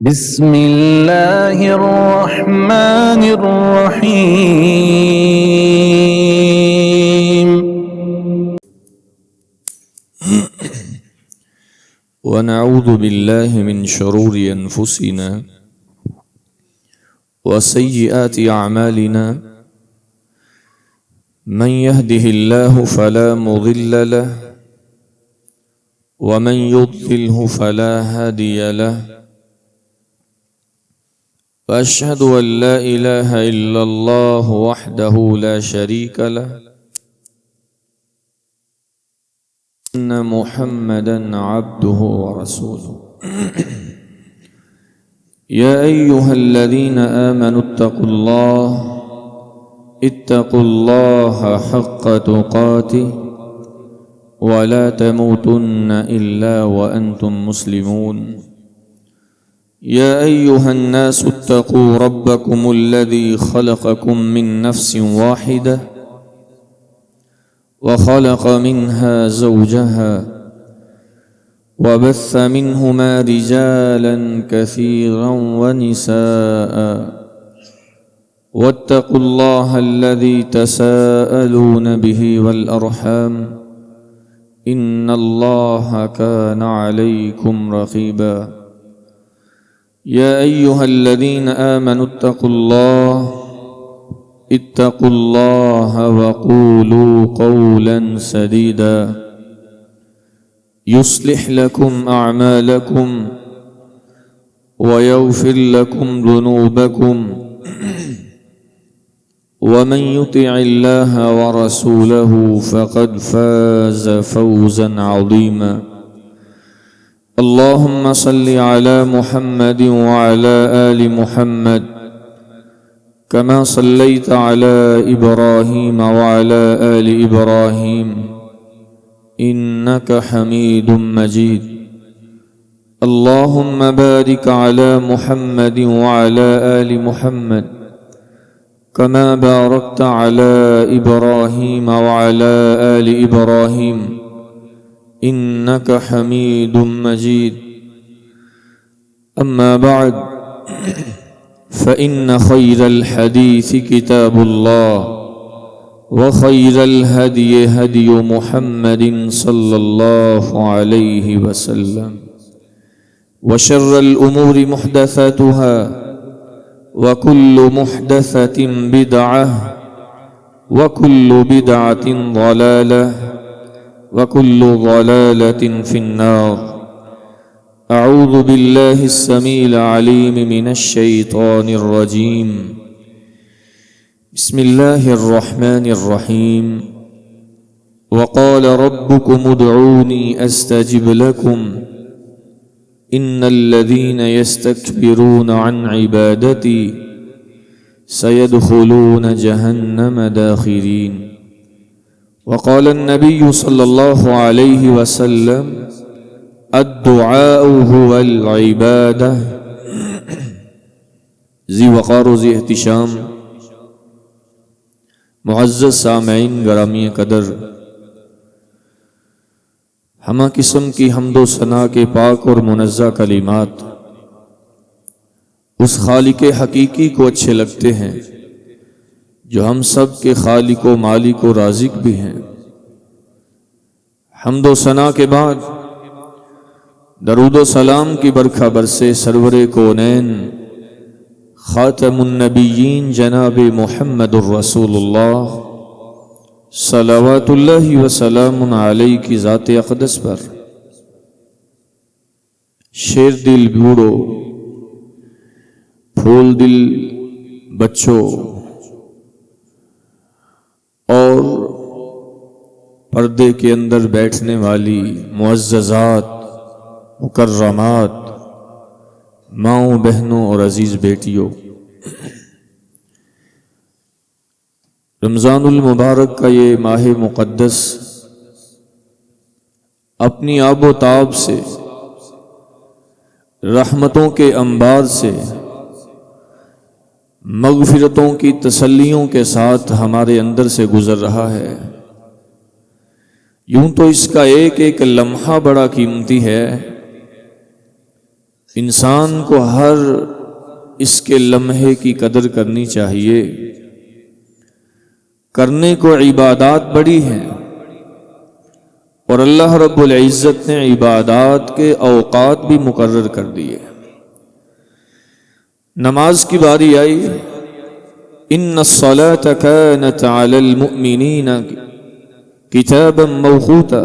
بسم اللہ الرحمن الرحیم ونعوذ باللہ من شرور انفسنا وسیئات اعمالنا من يهده الله فلا مضل له ومن يضلله فلا هادي له وأشهد أن لا إله إلا الله وحده لا شريك له أن محمدا عبده ورسوله يا أيها الذين آمنوا اتقوا الله حق تقاته ولا تموتن إلا وأنتم مسلمون يا أيها الناس اتقوا ربكم الذي خلقكم من نفس واحدة وخلق منها زوجها وبث منهما رجالا كثيرا ونساء واتقوا الله الذي تساءلون به والأرحام إن الله كان عليكم رقيبا يا أيها الذين آمنوا اتقوا الله وقولوا قولا سديدا يصلح لكم أعمالكم ويغفر لكم ذنوبكم ومن يطع الله ورسوله فقد فاز فوزا عظيما اللهم صل على محمد وعلى آل محمد كما صليت على إبراهيم وعلى آل إبراهيم إنك حميد مجيد اللهم بارك على محمد وعلى آل محمد كما باركت على إبراهيم وعلى آل إبراهيم إنك حميد مجيد أما بعد فإن خير الحديث كتاب الله وخير الهدي هدي محمد صلى الله عليه وسلم وشر الأمور محدثاتها وكل محدثة بدعة وكل بدعة ضلالة وكل ضلالة في النار أعوذ بالله السميع العليم من الشيطان الرجيم بسم الله الرحمن الرحيم وقال ربكم ادعوني أستجب لكم إن الذين يستكبرون عن عبادتي سيدخلون جهنم داخرين وقال النبي صلى الله عليه وسلم الدعاء هو العبادة ذی وقار و ذی احتشام معزز سامعین گرامی قدر، ہمہ قسم کی حمد و ثنا کے پاک اور منزہ کلمات اس خالق حقیقی کو اچھے لگتے ہیں جو ہم سب کے خالق و مالک و رازق بھی ہیں۔ حمد و ثنا کے بعد درود و سلام کی برکھا برسے سرور کونین خاتم النبیین جناب محمد الرسول اللہ صلوات اللہ وسلام علیہ کی ذات اقدس پر۔ شیر دل بوڑھو، پھول دل بچوں اور پردے کے اندر بیٹھنے والی معززات، مکرمات، ماؤں بہنوں اور عزیز بیٹیوں، رمضان المبارک کا یہ ماہ مقدس اپنی آب و تاب سے، رحمتوں کے انبار سے، مغفرتوں کی تسلیوں کے ساتھ ہمارے اندر سے گزر رہا ہے۔ یوں تو اس کا ایک ایک لمحہ بڑا قیمتی ہے، انسان کو ہر اس کے لمحے کی قدر کرنی چاہیے۔ کرنے کو عبادات بڑی ہیں، اور اللہ رب العزت نے عبادات کے اوقات بھی مقرر کر دیے۔ نماز کی باری آئی، ان الصلاۃ کانت علی المؤمنین کتابا موقوتا،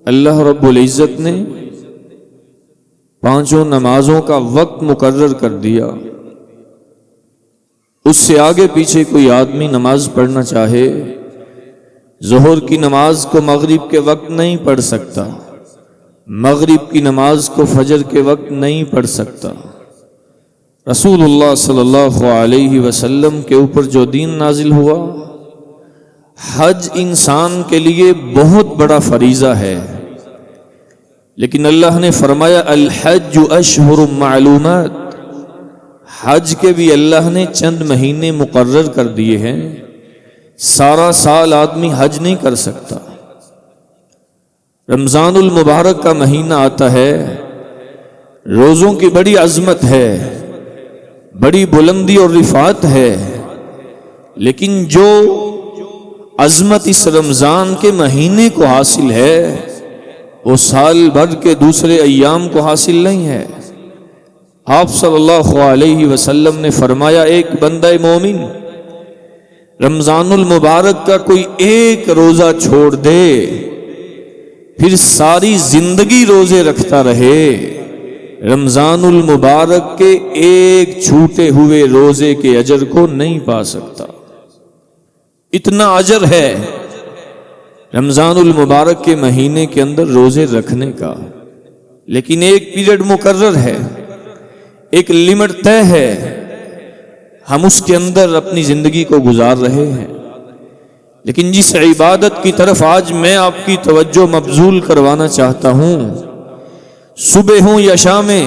اللہ رب العزت نے پانچوں نمازوں کا وقت مقرر کر دیا۔ اس سے آگے پیچھے کوئی آدمی نماز پڑھنا چاہے، ظہر کی نماز کو مغرب کے وقت نہیں پڑھ سکتا، مغرب کی نماز کو فجر کے وقت نہیں پڑھ سکتا۔ رسول اللہ صلی اللہ علیہ وسلم کے اوپر جو دین نازل ہوا، حج انسان کے لیے بہت بڑا فریضہ ہے، لیکن اللہ نے فرمایا الحج اشہر معلومات، حج کے بھی اللہ نے چند مہینے مقرر کر دیے ہیں، سارا سال آدمی حج نہیں کر سکتا۔ رمضان المبارک کا مہینہ آتا ہے، روزوں کی بڑی عظمت ہے، بڑی بلندی اور رفعت ہے، لیکن جو عظمت اس رمضان کے مہینے کو حاصل ہے وہ سال بھر کے دوسرے ایام کو حاصل نہیں ہے۔ آپ صلی اللہ علیہ وسلم نے فرمایا ایک بندہ مومن رمضان المبارک کا کوئی ایک روزہ چھوڑ دے، پھر ساری زندگی روزے رکھتا رہے، رمضان المبارک کے ایک چھوٹے ہوئے روزے کے اجر کو نہیں پا سکتا۔ اتنا اجر ہے رمضان المبارک کے مہینے کے اندر روزے رکھنے کا، لیکن ایک پیریڈ مقرر ہے، ایک لمٹ طے ہے، ہم اس کے اندر اپنی زندگی کو گزار رہے ہیں۔ لیکن جس عبادت کی طرف آج میں آپ کی توجہ مبذول کروانا چاہتا ہوں، صبح ہوں یا شامیں،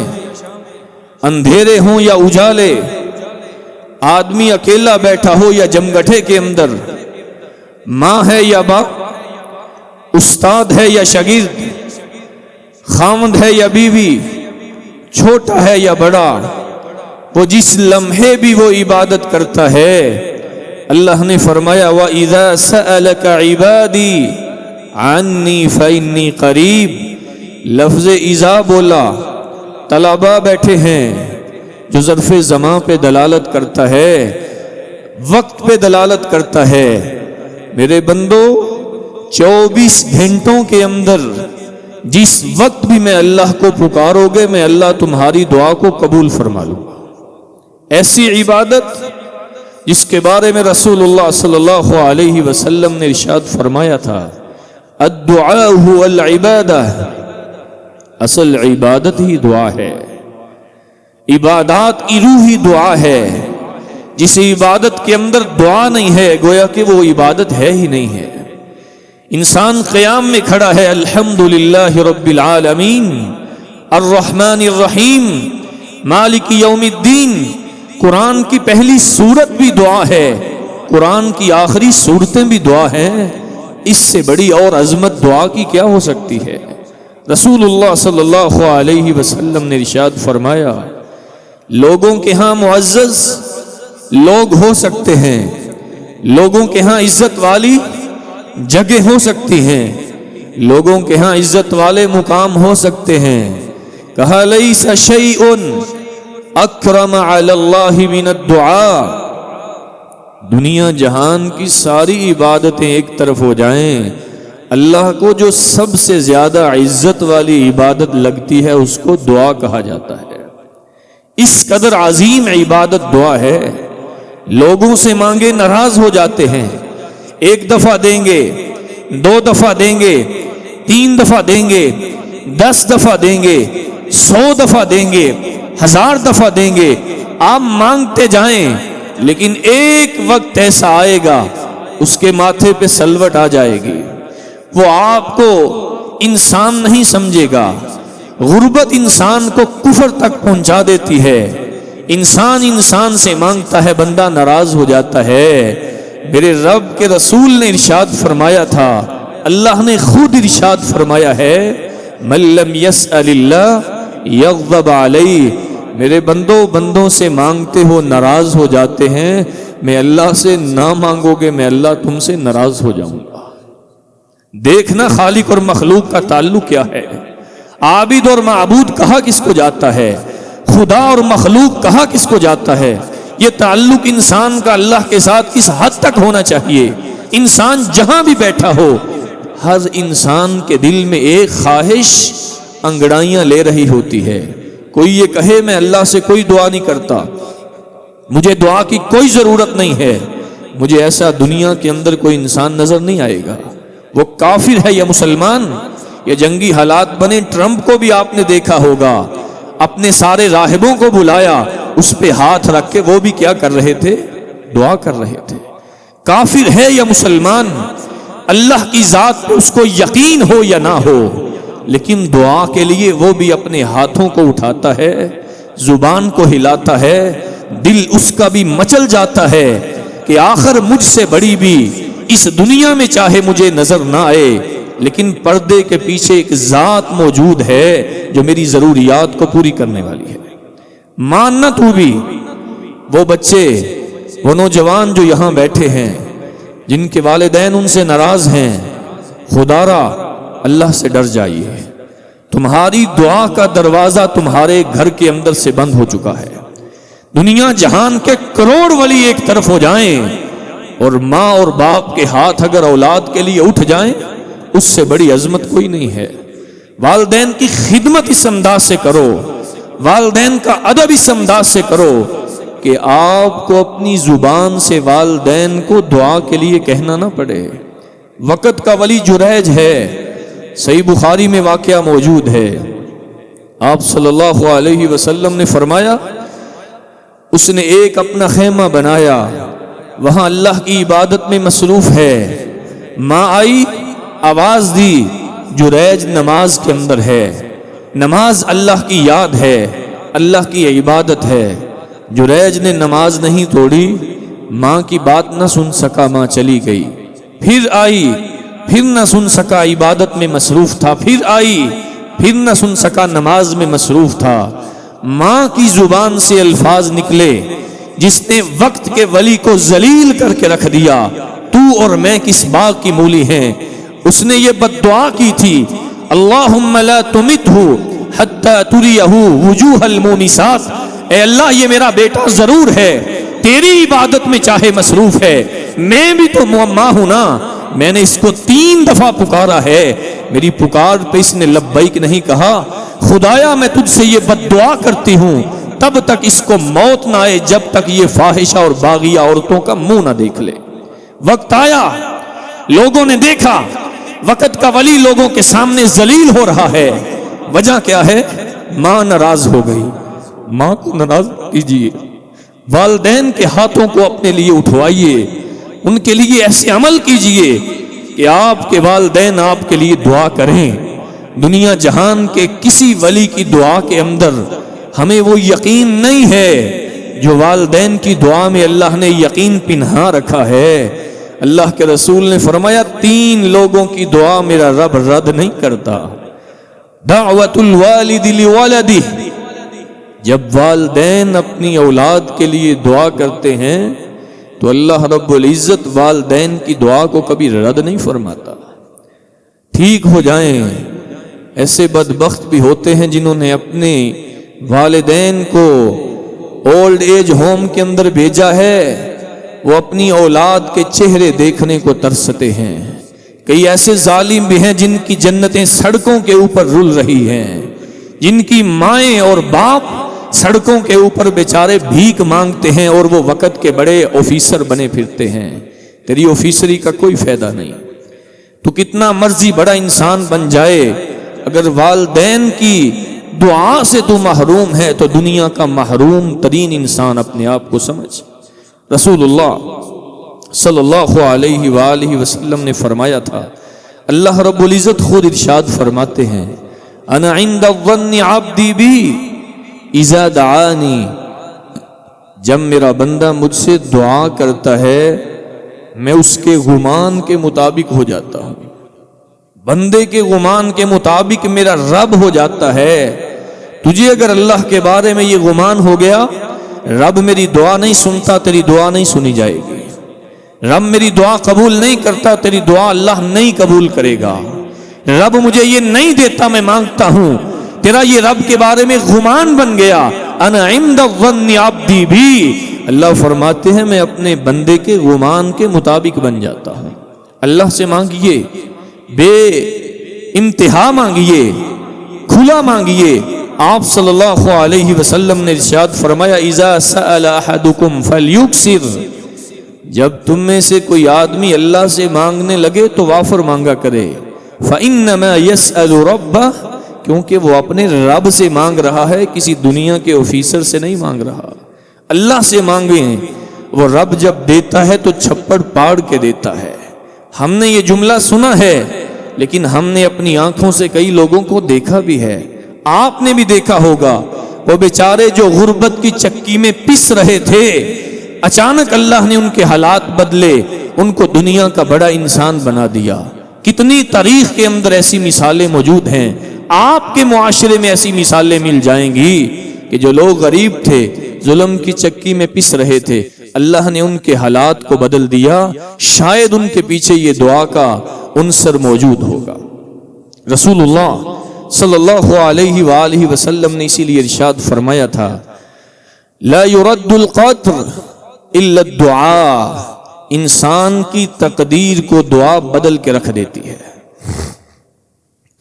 اندھیرے ہوں یا اجالے، آدمی اکیلا بیٹھا ہو یا جمگٹھے کے اندر، ماں ہے یا باپ، استاد ہے یا شاگرد، خاوند ہے یا بیوی، چھوٹا ہے یا بڑا، وہ جس لمحے بھی وہ عبادت کرتا ہے، اللہ نے فرمایا وَإِذَا سَأَلَكَ عِبَادِي عَنِّي فَإِنِّي قَرِيب، لفظ اذا بولا، طلباء بیٹھے ہیں، جو ظرف زمان پہ دلالت کرتا ہے، وقت پہ دلالت کرتا ہے۔ میرے بندو 24 گھنٹوں کے اندر جس وقت بھی میں اللہ کو پکارو گے، میں اللہ تمہاری دعا کو قبول فرما لوں گا۔ ایسی عبادت جس کے بارے میں رسول اللہ صلی اللہ علیہ وسلم نے ارشاد فرمایا تھا الدعاء هو العبادہ، اصل عبادت ہی دعا ہے، عبادات کی روح ہی دعا ہے۔ جس عبادت کے اندر دعا نہیں ہے گویا کہ وہ عبادت ہے ہی نہیں ہے۔ انسان قیام میں کھڑا ہے الحمدللہ رب العالمین الرحمن الرحیم مالک یوم الدین، قرآن کی پہلی سورت بھی دعا ہے، قرآن کی آخری سورتیں بھی دعا ہیں، اس سے بڑی اور عظمت دعا کی کیا ہو سکتی ہے؟ رسول اللہ صلی اللہ علیہ وسلم نے ارشاد فرمایا لوگوں کے ہاں معزز لوگ ہو سکتے ہیں، لوگوں کے ہاں عزت والی جگہ ہو سکتی ہیں، لوگوں کے ہاں عزت والے مقام ہو سکتے ہیں، کہا لیس شیء اکرم علی اللہ من الدعاء، دنیا جہان کی ساری عبادتیں ایک طرف ہو جائیں، اللہ کو جو سب سے زیادہ عزت والی عبادت لگتی ہے اس کو دعا کہا جاتا ہے۔ اس قدر عظیم عبادت دعا ہے، لوگوں سے مانگے ناراض ہو جاتے ہیں، ایک دفعہ دیں گے، 2 دفعہ دیں گے، 3 دفعہ دیں گے، 10 دفعہ دیں گے، 100 دفعہ دیں گے، 1000 دفعہ دیں گے، آپ مانگتے جائیں، لیکن ایک وقت ایسا آئے گا اس کے ماتھے پہ سلوٹ آ جائے گی، وہ آپ کو انسان نہیں سمجھے گا۔ غربت انسان کو کفر تک پہنچا دیتی ہے، انسان سے مانگتا ہے، بندہ ناراض ہو جاتا ہے۔ میرے رب کے رسول نے ارشاد فرمایا تھا، اللہ نے خود ارشاد فرمایا ہے من لم يسأل اللہ یغضب علیہ، میرے بندوں سے مانگتے ہو ناراض ہو جاتے ہیں، میں اللہ سے نہ مانگو گے میں اللہ تم سے ناراض ہو جاؤں گا۔ دیکھنا خالق اور مخلوق کا تعلق کیا ہے، عابد اور معبود کہا کس کو جاتا ہے، خدا اور مخلوق کہا کس کو جاتا ہے، یہ تعلق انسان کا اللہ کے ساتھ کس حد تک ہونا چاہیے۔ انسان جہاں بھی بیٹھا ہو، ہر انسان کے دل میں ایک خواہش انگڑائیاں لے رہی ہوتی ہے۔ کوئی یہ کہے میں اللہ سے کوئی دعا نہیں کرتا، مجھے دعا کی کوئی ضرورت نہیں ہے، مجھے ایسا دنیا کے اندر کوئی انسان نظر نہیں آئے گا، وہ کافر ہے یا مسلمان۔ یہ جنگی حالات بنے، ٹرمپ کو بھی آپ نے دیکھا ہوگا، اپنے سارے راہبوں کو بلایا، اس پہ ہاتھ رکھ کے وہ بھی کیا کر رہے تھے، دعا کر رہے تھے۔ کافر ہے یا مسلمان، اللہ کی ذات پہ اس کو یقین ہو یا نہ ہو، لیکن دعا کے لیے وہ بھی اپنے ہاتھوں کو اٹھاتا ہے، زبان کو ہلاتا ہے، دل اس کا بھی مچل جاتا ہے کہ آخر مجھ سے بڑی بھی اس دنیا میں چاہے مجھے نظر نہ آئے، لیکن پردے کے پیچھے ایک ذات موجود ہے جو میری ضروریات کو پوری کرنے والی ہے۔ ماننا تو بھی، وہ بچے، وہ نوجوان جو یہاں بیٹھے ہیں جن کے والدین ان سے ناراض ہیں، خدا را اللہ سے ڈر جائیے، تمہاری دعا کا دروازہ تمہارے گھر کے اندر سے بند ہو چکا ہے۔ دنیا جہان کے کروڑ ولی ایک طرف ہو جائیں اور ماں اور باپ کے ہاتھ اگر اولاد کے لیے اٹھ جائیں، اس سے بڑی عظمت کوئی نہیں ہے۔ والدین کی خدمت اس انداز سے کرو، والدین کا ادب اس انداز سے کرو کہ آپ کو اپنی زبان سے والدین کو دعا کے لیے کہنا نہ پڑے۔ وقت کا ولی جریج ہے، صحیح بخاری میں واقعہ موجود ہے، آپ صلی اللہ علیہ وسلم نے فرمایا اس نے ایک اپنا خیمہ بنایا، وہاں اللہ کی عبادت میں مصروف ہے، ماں آئی آواز دی، جریج نماز کے اندر ہے، نماز اللہ کی یاد ہے، اللہ کی عبادت ہے۔ جریج نے نماز نہیں توڑی، ماں کی بات نہ سن سکا، ماں چلی گئی، پھر آئی، پھر نہ سن سکا، عبادت میں مصروف تھا، پھر آئی، پھر نہ سن سکا، نماز میں مصروف تھا۔ ماں کی زبان سے الفاظ نکلے جس نے وقت کے ولی کو ذلیل کر کے رکھ دیا، تو اور میں کس باغ کی مولی ہیں۔ اس نے یہ بد دعا کی تھی، اللہم لا تمتہ حتی تریہ وجوہ المومسات، اے اللہ یہ میرا بیٹا ضرور ہے، تیری عبادت میں چاہے مصروف ہے، میں بھی تو ماں ہوں نا، میں نے اس کو 3 دفعہ پکارا ہے، میری پکار پہ اس نے لبیک نہیں کہا، خدایا میں تجھ سے یہ بد دعا کرتی ہوں تب تک اس کو موت نہ آئے جب تک یہ فاحشہ اور باغیہ عورتوں کا منہ نہ دیکھ لے۔ وقت آیا، لوگوں نے دیکھا وقت کا ولی لوگوں کے سامنے ذلیل ہو رہا ہے، وجہ کیا ہے؟ ماں ناراض ہو گئی۔ ماں کو ناراض کیجیے، والدین کے ہاتھوں کو اپنے لیے اٹھوائیے، ان کے لیے ایسے عمل کیجیے کہ آپ کے والدین آپ کے لیے دعا کریں۔ دنیا جہان کے کسی ولی کی دعا کے اندر ہمیں وہ یقین نہیں ہے جو والدین کی دعا میں اللہ نے یقین پنہا رکھا ہے۔ اللہ کے رسول نے فرمایا 3 لوگوں کی دعا میرا رب رد نہیں کرتا، دعوت الوالد لولدہ، جب والدین اپنی اولاد کے لیے دعا کرتے ہیں تو اللہ رب العزت والدین کی دعا کو کبھی رد نہیں فرماتا۔ ٹھیک ہو جائیں، ایسے بدبخت بھی ہوتے ہیں جنہوں نے اپنے والدین کو اولڈ ایج ہوم کے اندر بھیجا ہے، وہ اپنی اولاد کے چہرے دیکھنے کو ترستے ہیں۔ کئی ایسے ظالم بھی ہیں جن کی جنتیں سڑکوں کے اوپر رل رہی ہیں، جن کی مائیں اور باپ سڑکوں کے اوپر بیچارے بھیک مانگتے ہیں اور وہ وقت کے بڑے آفیسر بنے پھرتے ہیں۔ تیری آفیسری کا کوئی فائدہ نہیں، تو کتنا مرضی بڑا انسان بن جائے، اگر والدین کی دعا سے تو محروم ہے تو دنیا کا محروم ترین انسان اپنے آپ کو سمجھ۔ رسول اللہ صلی اللہ علیہ وآلہ وسلم نے فرمایا تھا، اللہ رب العزت خود ارشاد فرماتے ہیں، انا عند الظن عبدی بی اذا دعانی، جب میرا بندہ مجھ سے دعا کرتا ہے میں اس کے گمان کے مطابق ہو جاتا ہوں، بندے کے گمان کے مطابق میرا رب ہو جاتا ہے۔ تجھے اگر اللہ کے بارے میں یہ گمان ہو گیا رب میری دعا نہیں سنتا، تیری دعا نہیں سنی جائے گی، رب میری دعا قبول نہیں کرتا، تیری دعا اللہ نہیں قبول کرے گا، رب مجھے یہ نہیں دیتا میں مانگتا ہوں، تیرا یہ رب کے بارے میں گمان بن گیا، انا عند الظن عبدی بھی، اللہ فرماتے ہیں میں اپنے بندے کے گمان کے مطابق بن جاتا ہوں۔ اللہ سے مانگیے، بے انتہا مانگیے، کھلا مانگیے۔ آپ صلی اللہ علیہ وسلم نے ارشاد فرمایا اذا سأل احدکم فلیکثر، جب تم میں سے کوئی آدمی اللہ سے مانگنے لگے تو وافر مانگا کرے، فإنما يسأل ربہ، کیونکہ وہ اپنے رب سے مانگ رہا ہے، کسی دنیا کے آفیسر سے نہیں مانگ رہا، اللہ سے مانگیں۔ وہ رب جب دیتا ہے تو چھپڑ پاڑ کے دیتا ہے۔ ہم نے یہ جملہ سنا ہے لیکن ہم نے اپنی آنکھوں سے کئی لوگوں کو دیکھا بھی ہے، آپ نے بھی دیکھا ہوگا، وہ بیچارے جو غربت کی چکی میں پس رہے تھے، اچانک اللہ نے ان کے حالات بدلے، ان کو دنیا کا بڑا انسان بنا دیا۔ کتنی تاریخ کے اندر ایسی مثالیں موجود ہیں، آپ کے معاشرے میں ایسی مثالیں مل جائیں گی کہ جو لوگ غریب تھے، ظلم کی چکی میں پس رہے تھے، اللہ نے ان کے حالات کو بدل دیا۔ شاید ان کے پیچھے یہ دعا کا عنصر موجود ہوگا۔ رسول اللہ صلی اللہ علیہ وآلہ وسلم نے اسی لیے ارشاد فرمایا تھا لا يرد القدر الا الدعاء، انسان کی تقدیر کو دعا بدل کے رکھ دیتی ہے۔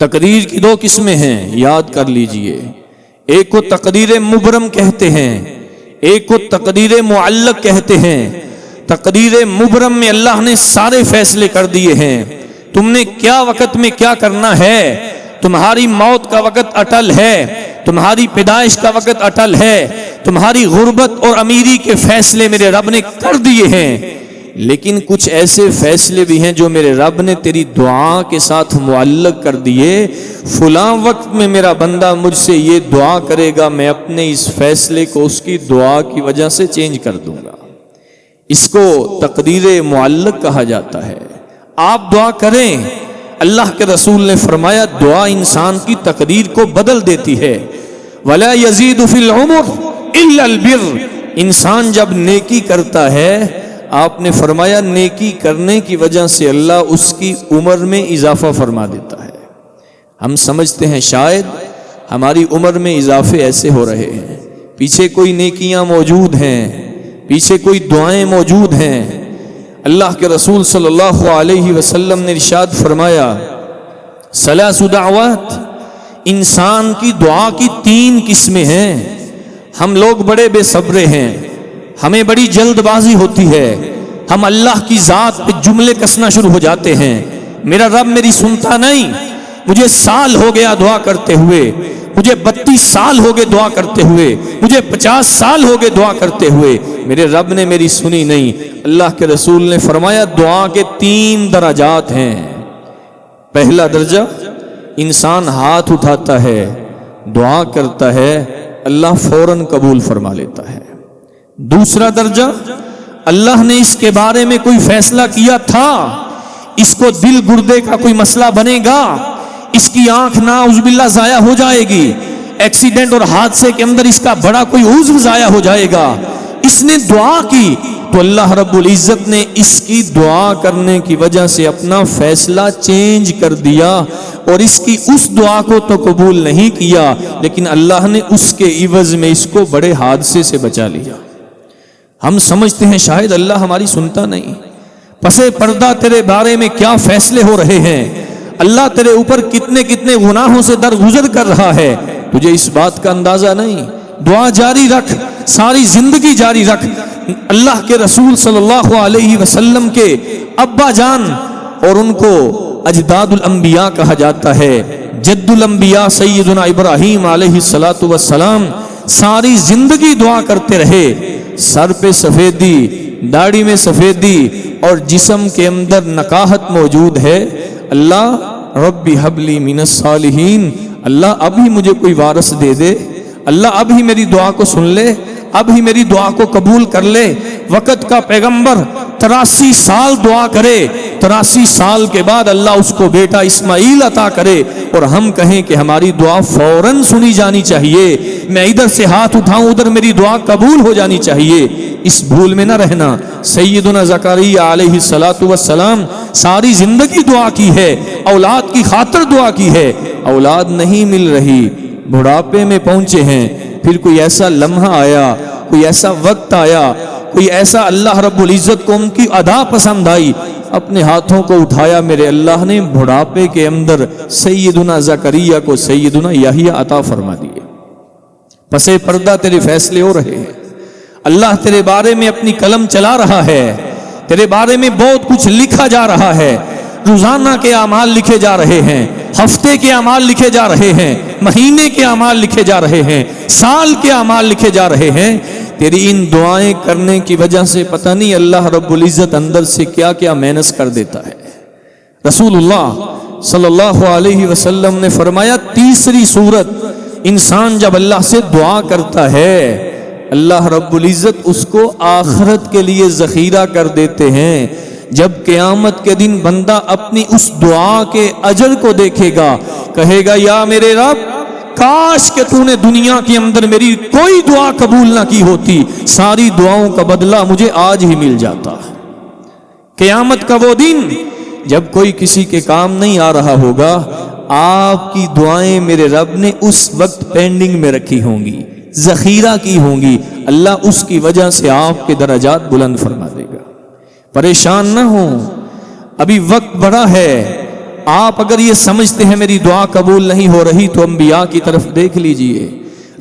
تقدیر کی دو قسمیں ہیں، یاد کر لیجئے، ایک کو تقدیر مبرم کہتے ہیں، ایک کو تقدیر معلق کہتے ہیں۔ تقدیر مبرم میں اللہ نے سارے فیصلے کر دیے ہیں، تم نے کیا وقت میں کیا کرنا ہے، تمہاری موت کا وقت اٹل ہے، تمہاری پیدائش کا وقت اٹل ہے، تمہاری غربت اور امیری کے فیصلے میرے رب نے کر دیے ہیں۔ لیکن کچھ ایسے فیصلے بھی ہیں جو میرے رب نے تیری دعا کے ساتھ معلق کر دیے، فلاں وقت میں میرا بندہ مجھ سے یہ دعا کرے گا، میں اپنے اس فیصلے کو اس کی دعا کی وجہ سے چینج کر دوں گا۔ اس کو تقدیر معلق کہا جاتا ہے۔ آپ دعا کریں، اللہ کے رسول نے فرمایا دعا انسان کی تقدیر کو بدل دیتی ہے۔ وَلَا يَزِيدُ فِي الْعُمُرِ إِلَّا الْبِرُّ، انسان جب نیکی کرتا ہے، آپ نے فرمایا نیکی کرنے کی وجہ سے اللہ اس کی عمر میں اضافہ فرما دیتا ہے۔ ہم سمجھتے ہیں شاید ہماری عمر میں اضافے ایسے ہو رہے ہیں، پیچھے کوئی نیکیاں موجود ہیں، پیچھے کوئی دعائیں موجود ہیں۔ اللہ کے رسول صلی اللہ علیہ وسلم نے ارشاد فرمایا ثلاث دعوات، انسان کی دعا کی 3 قسمیں ہیں۔ ہم لوگ بڑے بے صبرے ہیں، ہمیں بڑی جلد بازی ہوتی ہے، ہم اللہ کی ذات پہ جملے کسنا شروع ہو جاتے ہیں، میرا رب میری سنتا نہیں، مجھے سال ہو گیا دعا کرتے ہوئے، مجھے 32 سال ہو گئے دعا کرتے ہوئے، مجھے 50 سال ہو گئے دعا کرتے ہوئے، میرے رب نے میری سنی نہیں۔ اللہ کے رسول نے فرمایا دعا کے 3 درجات ہیں۔ پہلا درجہ، انسان ہاتھ اٹھاتا ہے، دعا کرتا ہے، اللہ فوراً قبول فرما لیتا ہے۔ دوسرا درجہ، اللہ نے اس کے بارے میں کوئی فیصلہ کیا تھا، اس کو دل گردے کا کوئی مسئلہ بنے گا، اس کی آنکھ نعوذ باللہ ضائع ہو جائے گی، ایکسیڈنٹ اور حادثے کے اندر اس کا بڑا کوئی عضو ضائع ہو جائے گا، اس نے دعا کی تو اللہ رب العزت نے اس کی دعا کرنے کی وجہ سے اپنا فیصلہ چینج کر دیا، اور اس کی اس دعا کو تو قبول نہیں کیا لیکن اللہ نے اس کے عوض میں اس کو بڑے حادثے سے بچا لیا۔ ہم سمجھتے ہیں شاید اللہ ہماری سنتا نہیں، پسے پردہ تیرے بارے میں کیا فیصلے ہو رہے ہیں، اللہ تیرے اوپر کتنے کتنے گناہوں سے درگزر کر رہا ہے، تجھے اس بات کا اندازہ نہیں۔ دعا جاری رکھ، ساری زندگی جاری رکھ۔ اللہ کے رسول صلی اللہ علیہ وسلم کے ابا جان، اور ان کو اجداد الانبیاء کہا جاتا ہے، جد الانبیاء سیدنا ابراہیم علیہ السلام ساری زندگی دعا کرتے رہے، سر پہ سفیدی، داڑھی میں سفیدی اور جسم کے اندر نقاہت موجود ہے۔ اللہ ربی حبلی من الصالحین، اللہ ابھی مجھے کوئی وارث دے دے، اللہ ابھی میری دعا کو سن لے، ابھی میری دعا کو قبول کر لے۔ وقت کا پیغمبر 83 سال دعا کرے، 83 سال کے بعد اللہ اس کو بیٹا اسماعیل عطا کرے اور ہم کہیں کہ ہماری دعا فوراً سنی جانی چاہیے، میں ادھر سے ہاتھ اٹھاؤں ادھر میری دعا قبول ہو جانی چاہیے، اس بھول میں نہ رہنا۔ سیدنا زکریا علیہ السلام ساری زندگی دعا کی ہے، اولاد کی خاطر دعا کی ہے، اولاد نہیں مل رہی، بڑھاپے میں پہنچے ہیں، پھر کوئی ایسا لمحہ آیا، کوئی ایسا وقت آیا، کوئی ایسا اللہ رب العزت کو ان کی ادا پسند آئی، اپنے ہاتھوں کو اٹھایا، میرے اللہ نے بڑھاپے کے اندر سیدنا زکریا کو سیدنا یحییٰ عطا فرما دیے۔ پس پردہ تیرے فیصلے ہو رہے ہیں، اللہ تیرے بارے میں اپنی قلم چلا رہا ہے، تیرے بارے میں بہت کچھ لکھا جا رہا ہے، روزانہ کے اعمال لکھے جا رہے ہیں، ہفتے کے اعمال لکھے جا رہے ہیں، مہینے کے اعمال لکھے جا رہے ہیں، سال کے اعمال لکھے جا رہے ہیں۔ تیری ان دعائیں کرنے کی وجہ سے پتہ نہیں اللہ رب العزت اندر سے کیا کیا مینس کر دیتا ہے۔ رسول اللہ صلی اللہ علیہ وسلم نے فرمایا تیسری صورت، انسان جب اللہ سے دعا کرتا ہے اللہ رب العزت اس کو آخرت کے لیے ذخیرہ کر دیتے ہیں۔ جب قیامت کے دن بندہ اپنی اس دعا کے اجر کو دیکھے گا، کہے گا یا میرے رب کاش کہ تو نے دنیا کے اندر میری کوئی دعا قبول نہ کی ہوتی، ساری دعاؤں کا بدلہ مجھے آج ہی مل جاتا۔ قیامت کا وہ دن جب کوئی کسی کے کام نہیں آ رہا ہوگا، آپ کی دعائیں میرے رب نے اس وقت پینڈنگ میں رکھی ہوں گی، ذخیرہ کی ہوں گی، اللہ اس کی وجہ سے آپ کے درجات بلند فرما دے گا۔ پریشان نہ ہوں، ابھی وقت بڑا ہے۔ آپ اگر یہ سمجھتے ہیں میری دعا قبول نہیں ہو رہی تو انبیاء کی طرف دیکھ لیجئے۔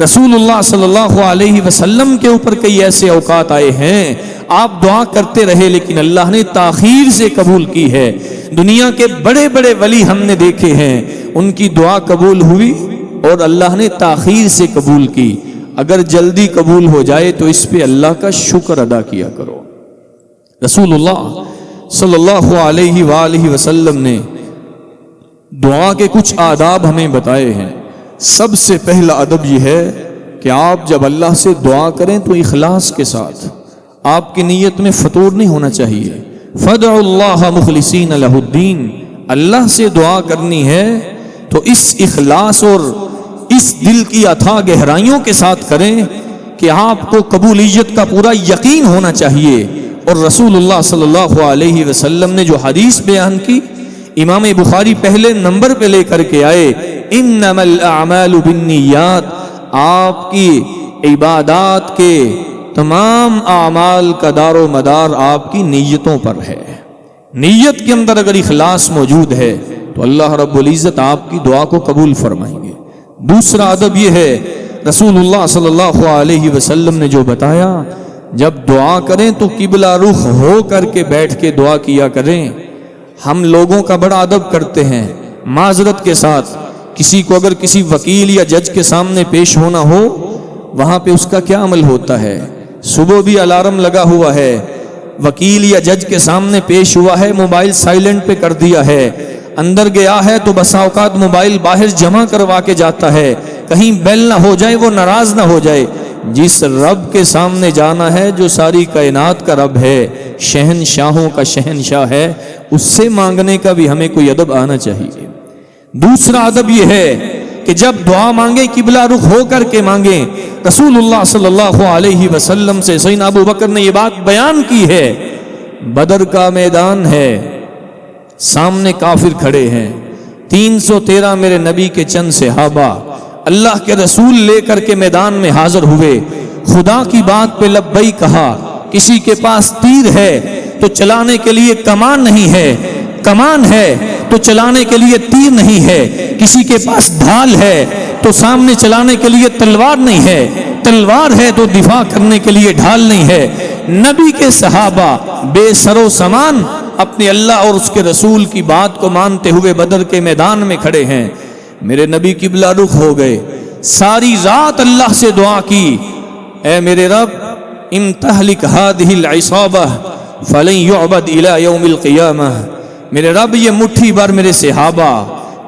رسول اللہ صلی اللہ علیہ وسلم کے اوپر کئی ایسے اوقات آئے ہیں آپ دعا کرتے رہے لیکن اللہ نے تاخیر سے قبول کی ہے۔ دنیا کے بڑے بڑے ولی ہم نے دیکھے ہیں، ان کی دعا قبول ہوئی اور اللہ نے تاخیر سے قبول کی۔ اگر جلدی قبول ہو جائے تو اس پہ اللہ کا شکر ادا کیا کرو۔ رسول اللہ صلی اللہ علیہ وآلہ وسلم نے دعا کے کچھ آداب ہمیں بتائے ہیں۔ سب سے پہلا ادب یہ ہے کہ آپ جب اللہ سے دعا کریں تو اخلاص کے ساتھ، آپ کی نیت میں فطور نہیں ہونا چاہیے۔ فَادْعُوا اللَّهَ مُخْلِصِينَ لَهُ الدِّينَ، اللہ سے دعا کرنی ہے تو اس اخلاص اور اس دل کی اتھاہ گہرائیوں کے ساتھ کریں کہ آپ کو قبولیت کا پورا یقین ہونا چاہیے۔ اور رسول اللہ صلی اللہ علیہ وسلم نے جو حدیث بیان کی، امام بخاری پہلے نمبر پہ لے کر کے آئے، انما الاعمال بالنیات، آپ کی عبادات کے تمام اعمال کا دار و مدار آپ کی نیتوں پر ہے۔ نیت کے اندر اگر اخلاص موجود ہے تو اللہ رب العزت آپ کی دعا کو قبول فرمائیں گے۔ دوسرا ادب یہ ہے، رسول اللہ صلی اللہ علیہ وسلم نے جو بتایا، جب دعا کریں تو قبلہ رخ ہو کر کے بیٹھ کے دعا کیا کریں۔ ہم لوگوں کا بڑا ادب کرتے ہیں، معذرت کے ساتھ کسی کو اگر کسی وکیل یا جج کے سامنے پیش ہونا ہو، وہاں پہ اس کا کیا عمل ہوتا ہے؟ صبح بھی الارم لگا ہوا ہے، وکیل یا جج کے سامنے پیش ہوا ہے، موبائل سائلنٹ پہ کر دیا ہے، اندر گیا ہے تو بسا اوقات موبائل باہر جمع کروا کے جاتا ہے، کہیں بیل نہ ہو جائے، وہ ناراض نہ ہو جائے۔ جس رب کے سامنے جانا ہے جو ساری کائنات کا رب ہے، شہنشاہوں کا شہنشاہ ہے، اس سے مانگنے کا بھی ہمیں کوئی ادب آنا چاہیے۔ دوسرا ادب یہ ہے کہ جب دعا مانگیں قبلہ رخ ہو کر کے مانگیں۔ رسول اللہ صلی اللہ علیہ وسلم سے سیدنا ابو بکر نے یہ بات بیان کی ہے، بدر کا میدان ہے، سامنے کافر کھڑے ہیں، 313 میرے نبی کے چند صحابہ اللہ کے رسول لے کر کے میدان میں حاضر ہوئے، خدا کی بات پہ لبئی کہا۔ کسی کے پاس تیر ہے تو چلانے کے لیے کمان نہیں ہے، کمان ہے تو چلانے کے لیے تیر نہیں ہے، کسی کے پاس ڈھال ہے تو سامنے چلانے کے لیے تلوار نہیں ہے، تلوار ہے تو دفاع کرنے کے لیے ڈھال نہیں ہے۔ نبی کے صحابہ بے سر و سامان اپنے اللہ اور اس کے رسول کی بات کو مانتے ہوئے بدر کے میدان میں کھڑے ہیں۔ میرے نبی قبلہ رخ ہو گئے، ساری رات اللہ سے دعا کی، اے میرے رب ان تہلک ہذہ العصابہ فلن یعبد الی یوم القیامہ، میرے رب یہ مٹھی بھر میرے صحابہ